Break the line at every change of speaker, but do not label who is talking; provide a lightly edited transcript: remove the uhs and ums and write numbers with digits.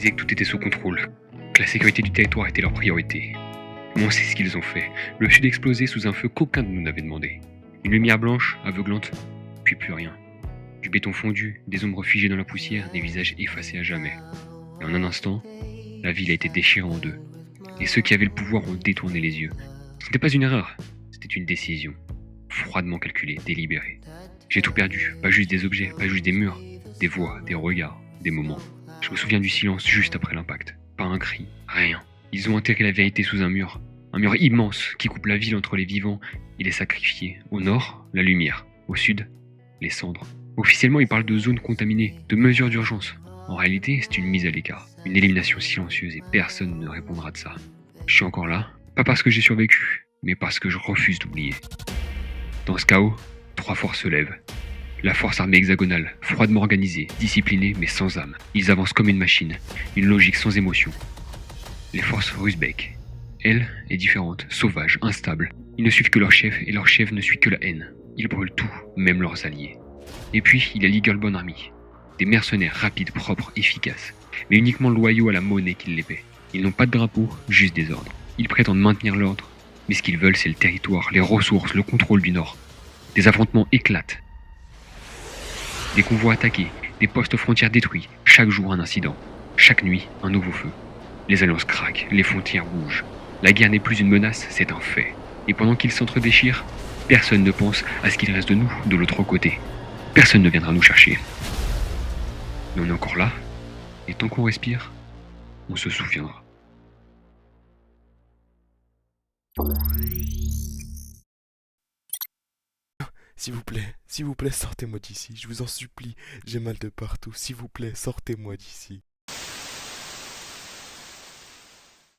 disaient que tout était sous contrôle, que la sécurité du territoire était leur priorité. Mais on sait ce qu'ils ont fait. Le sud explosait sous un feu qu'aucun de nous n'avait demandé. Une lumière blanche, aveuglante, puis plus rien. Du béton fondu, des ombres figées dans la poussière, des visages effacés à jamais. Et en un instant, la ville a été déchirée en deux. Et ceux qui avaient le pouvoir ont détourné les yeux. Ce n'était pas une erreur, c'était une décision. Froidement calculée, délibérée. J'ai tout perdu, pas juste des objets, pas juste des murs, des voix, des regards, des moments. Je me souviens du silence juste après l'impact. Pas un cri, rien. Ils ont enterré la vérité sous un mur immense qui coupe la ville entre les vivants et les sacrifiés. Au nord, la lumière. Au sud, les cendres. Officiellement, ils parlent de zones contaminées, de mesures d'urgence. En réalité, c'est une mise à l'écart, une élimination silencieuse et personne ne répondra de ça. Je suis encore là, pas parce que j'ai survécu, mais parce que je refuse d'oublier. Dans ce chaos, 3 forces se lèvent. La force armée hexagonale, froidement organisée, disciplinée mais sans âme. Ils avancent comme une machine, une logique sans émotion. Les forces Rusbek, elle, est différente, sauvage, instable. Ils ne suivent que leur chef et leur chef ne suit que la haine. Ils brûlent tout, même leurs alliés. Et puis, il y a l'Eaglebone Army. Des mercenaires rapides, propres, efficaces, mais uniquement loyaux à la monnaie qu'ils les paient. Ils n'ont pas de drapeau, juste des ordres. Ils prétendent maintenir l'ordre, mais ce qu'ils veulent c'est le territoire, les ressources, le contrôle du Nord. Des affrontements éclatent. Des convois attaqués, des postes frontières détruits, chaque jour un incident, chaque nuit un nouveau feu. Les alliances craquent, les frontières bougent. La guerre n'est plus une menace, c'est un fait. Et pendant qu'ils s'entre-déchirent, personne ne pense à ce qu'il reste de nous de l'autre côté. Personne ne viendra nous chercher. Mais on est encore là, et tant qu'on respire, on se souviendra.
S'il vous plaît, sortez-moi d'ici, je vous en supplie, j'ai mal de partout, s'il vous plaît, sortez-moi d'ici.